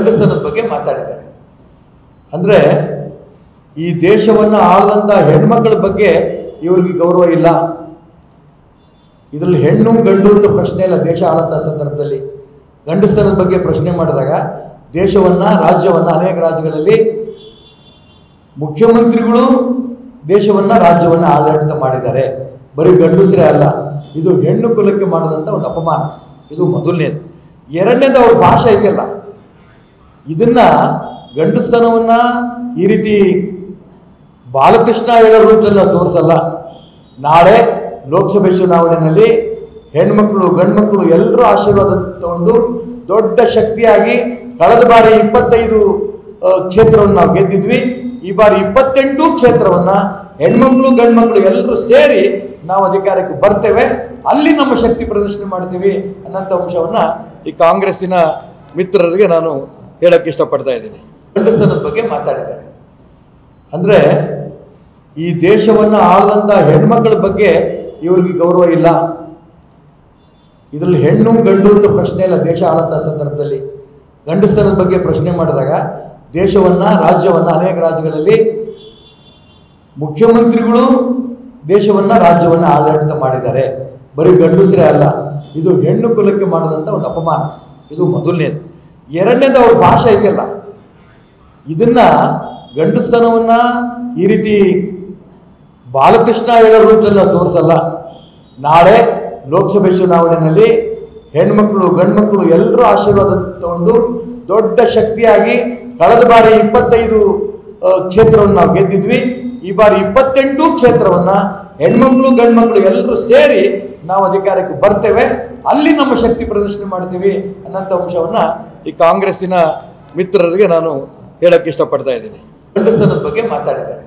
ಗಂಡಸ್ತನದ ಬಗ್ಗೆ ಮಾತಾಡಿದ್ದಾರೆ. ಅಂದರೆ ಈ ದೇಶವನ್ನು ಆಳದಂಥ ಹೆಣ್ಮಕ್ಳ ಬಗ್ಗೆ ಇವರಿಗೆ ಗೌರವ ಇಲ್ಲ. ಇದರಲ್ಲಿ ಹೆಣ್ಣು ಗಂಡು ಅಂತ ಪ್ರಶ್ನೆ ಇಲ್ಲ. ದೇಶ ಆಳಂಥ ಸಂದರ್ಭದಲ್ಲಿ ಗಂಡಸ್ತನದ ಬಗ್ಗೆ ಪ್ರಶ್ನೆ ಮಾಡಿದಾಗ ದೇಶವನ್ನು ರಾಜ್ಯವನ್ನು ಅನೇಕ ರಾಜ್ಯಗಳಲ್ಲಿ ಮುಖ್ಯಮಂತ್ರಿಗಳು ದೇಶವನ್ನು ರಾಜ್ಯವನ್ನು ಆಡಳಿತ ಮಾಡಿದ್ದಾರೆ. ಬರೀ ಗಂಡಸರೇ ಅಲ್ಲ, ಇದು ಹೆಣ್ಣು ಕುಲಕ್ಕೆ ಮಾಡಿದಂಥ ಒಂದು ಅಪಮಾನ. ಇದು ಮೊದಲನೇದು. ಎರಡನೇದು ಅವ್ರ ಭಾಷೆ ಇದೆಯಲ್ಲ, ಇದನ್ನು ಗಂಡಸ್ತನವನ್ನು ಈ ರೀತಿ ಬಾಲಕೃಷ್ಣ ಹೇಳೋ ರೂಪದಲ್ಲಿ ನಾವು ತೋರಿಸಲ್ಲ. ನಾಳೆ ಲೋಕಸಭೆ ಚುನಾವಣೆಯಲ್ಲಿ ಹೆಣ್ಮಕ್ಳು ಗಂಡು ಮಕ್ಕಳು ಎಲ್ಲರೂ ಆಶೀರ್ವಾದ ತಗೊಂಡು ದೊಡ್ಡ ಶಕ್ತಿಯಾಗಿ ಕಳೆದ ಬಾರಿ 25 ಕ್ಷೇತ್ರವನ್ನು ನಾವು ಗೆದ್ದಿದ್ವಿ. ಈ ಬಾರಿ 28 ಕ್ಷೇತ್ರವನ್ನು ಹೆಣ್ಮಕ್ಳು ಗಂಡು ಮಕ್ಕಳು ಎಲ್ಲರೂ ಸೇರಿ ನಾವು ಅಧಿಕಾರಕ್ಕೆ ಬರ್ತೇವೆ. ಅಲ್ಲಿ ನಮ್ಮ ಶಕ್ತಿ ಪ್ರದರ್ಶನ ಮಾಡ್ತೀವಿ ಅನ್ನೋಂಥ ಅಂಶವನ್ನು ಈ ಕಾಂಗ್ರೆಸ್ಸಿನ ಮಿತ್ರರಿಗೆ ನಾನು ಹೇಳಕ್ಕೆ ಇಷ್ಟಪಡ್ತಾ ಇದ್ದೀನಿ. ಗಂಡಸ್ತನದ ಬಗ್ಗೆ ಮಾತಾಡಿದ್ದಾರೆ. ಅಂದರೆ ಈ ದೇಶವನ್ನು ಆಳದಂಥ ಹೆಣ್ಮಕ್ಳ ಬಗ್ಗೆ ಇವರಿಗೆ ಗೌರವ ಇಲ್ಲ. ಇದರಲ್ಲಿ ಹೆಣ್ಣು ಗಂಡು ಅಂತ ಪ್ರಶ್ನೆ ಇಲ್ಲ. ದೇಶ ಆಳಂಥ ಸಂದರ್ಭದಲ್ಲಿ ಗಂಡಸ್ತನದ ಬಗ್ಗೆ ಪ್ರಶ್ನೆ ಮಾಡಿದಾಗ ದೇಶವನ್ನು ರಾಜ್ಯವನ್ನು ಅನೇಕ ರಾಜ್ಯಗಳಲ್ಲಿ ಮುಖ್ಯಮಂತ್ರಿಗಳು ದೇಶವನ್ನು ರಾಜ್ಯವನ್ನು ಆಡಳಿತ ಮಾಡಿದ್ದಾರೆ. ಬರೀ ಗಂಡಸರೇ ಅಲ್ಲ, ಇದು ಹೆಣ್ಣು ಕುಲಕ್ಕೆ ಮಾಡಿದಂಥ ಒಂದು ಅಪಮಾನ. ಇದು ಮೊದಲನೇದು. ಎರಡನೇದು ಅವ್ರ ಭಾಷೆ ಇದೆಯಲ್ಲ, ಇದನ್ನು ಗಂಡಸ್ತನವನ್ನು ಈ ರೀತಿ ಬಾಲಕೃಷ್ಣ ಹೇಳೋ ರೂಪದಲ್ಲಿ ನಾವು ತೋರಿಸಲ್ಲ. ನಾಳೆ ಲೋಕಸಭೆ ಚುನಾವಣೆಯಲ್ಲಿ ಹೆಣ್ಮಕ್ಳು ಗಂಡು ಮಕ್ಕಳು ಎಲ್ಲರೂ ಆಶೀರ್ವಾದ ತಗೊಂಡು ದೊಡ್ಡ ಶಕ್ತಿಯಾಗಿ ಕಳೆದ ಬಾರಿ 25 ಕ್ಷೇತ್ರವನ್ನು ನಾವು ಗೆದ್ದಿದ್ವಿ. ಈ ಬಾರಿ 28 ಕ್ಷೇತ್ರವನ್ನು ಹೆಣ್ಮಕ್ಳು ಗಂಡು ಮಕ್ಕಳು ಎಲ್ಲರೂ ಸೇರಿ ನಾವು ಅಧಿಕಾರಕ್ಕೆ ಬರ್ತೇವೆ. ಅಲ್ಲಿ ನಮ್ಮ ಶಕ್ತಿ ಪ್ರದರ್ಶನ ಮಾಡ್ತೀವಿ ಅನ್ನೋಂಥ ಅಂಶವನ್ನು ಈ ಕಾಂಗ್ರೆಸ್ಸಿನ ಮಿತ್ರರಿಗೆ ನಾನು ಹೇಳಕ್ಕೆ ಇಷ್ಟಪಡ್ತಾ ಇದ್ದೀನಿ. ಗಂಡಸ್ತನದ ಬಗ್ಗೆ ಮಾತಾಡಿದ್ದಾರೆ.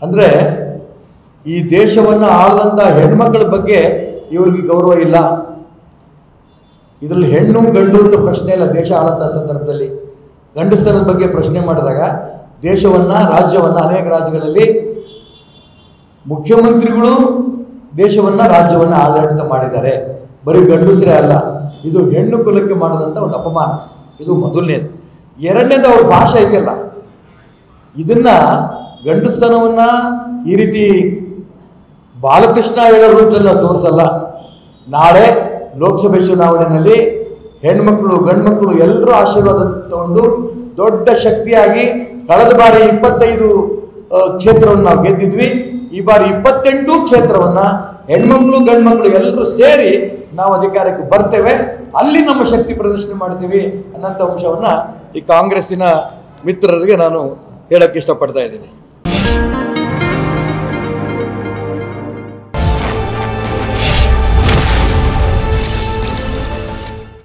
ಅಂದರೆ ಈ ದೇಶವನ್ನು ಆಳದಂಥ ಹೆಣ್ಮಕ್ಳ ಬಗ್ಗೆ ಇವರಿಗೆ ಗೌರವ ಇಲ್ಲ. ಇದರಲ್ಲಿ ಹೆಣ್ಣು ಗಂಡು ಅಂತ ಪ್ರಶ್ನೆ ಇಲ್ಲ. ದೇಶ ಆಳಂಥ ಸಂದರ್ಭದಲ್ಲಿ ಗಂಡಸ್ತನದ ಬಗ್ಗೆ ಪ್ರಶ್ನೆ ಮಾಡಿದಾಗ ದೇಶವನ್ನು ರಾಜ್ಯವನ್ನು ಅನೇಕ ರಾಜ್ಯಗಳಲ್ಲಿ ಮುಖ್ಯಮಂತ್ರಿಗಳು ದೇಶವನ್ನು ರಾಜ್ಯವನ್ನು ಆಡಳಿತ ಮಾಡಿದ್ದಾರೆ. ಬರೀ ಗಂಡಸರೇ ಅಲ್ಲ, ಇದು ಹೆಣ್ಣು ಕುಲಕ್ಕೆ ಮಾಡಿದಂಥ ಒಂದು ಅಪಮಾನ. ಇದು ಮೊದಲನೇದು. ಎರಡನೇದು ಅವ್ರ ಭಾಷೆ ಇದೆಯಲ್ಲ, ಇದನ್ನು ಗಂಡಸ್ತನವನ್ನು ಈ ರೀತಿ ಬಾಲಕೃಷ್ಣ ಹೇಳೋ ರೂಪದಲ್ಲಿ ನಾವು ತೋರಿಸಲ್ಲ. ನಾಳೆ ಲೋಕಸಭೆ ಚುನಾವಣೆಯಲ್ಲಿ ಹೆಣ್ಮಕ್ಳು ಗಂಡು ಮಕ್ಕಳು ಎಲ್ಲರೂ ಆಶೀರ್ವಾದ ತಗೊಂಡು ದೊಡ್ಡ ಶಕ್ತಿಯಾಗಿ ಕಳೆದ ಬಾರಿ 25 ಕ್ಷೇತ್ರವನ್ನು ನಾವು ಗೆದ್ದಿದ್ವಿ. ಈ ಬಾರಿ 28 ಕ್ಷೇತ್ರವನ್ನು ಹೆಣ್ಮಕ್ಳು ಗಂಡು ಮಕ್ಕಳು ಎಲ್ಲರೂ ಸೇರಿ ನಾವು ಅಧಿಕಾರಕ್ಕೆ ಬರ್ತೇವೆ. ಅಲ್ಲಿ ನಮ್ಮ ಶಕ್ತಿ ಪ್ರದರ್ಶನ ಮಾಡ್ತೀವಿ ಅನ್ನೋಂಥ ಅಂಶವನ್ನು ಈ ಕಾಂಗ್ರೆಸ್ಸಿನ ಮಿತ್ರರಿಗೆ ನಾನು ಹೇಳಕ್ಕೆ ಇಷ್ಟಪಡ್ತಾ ಇದ್ದೀನಿ.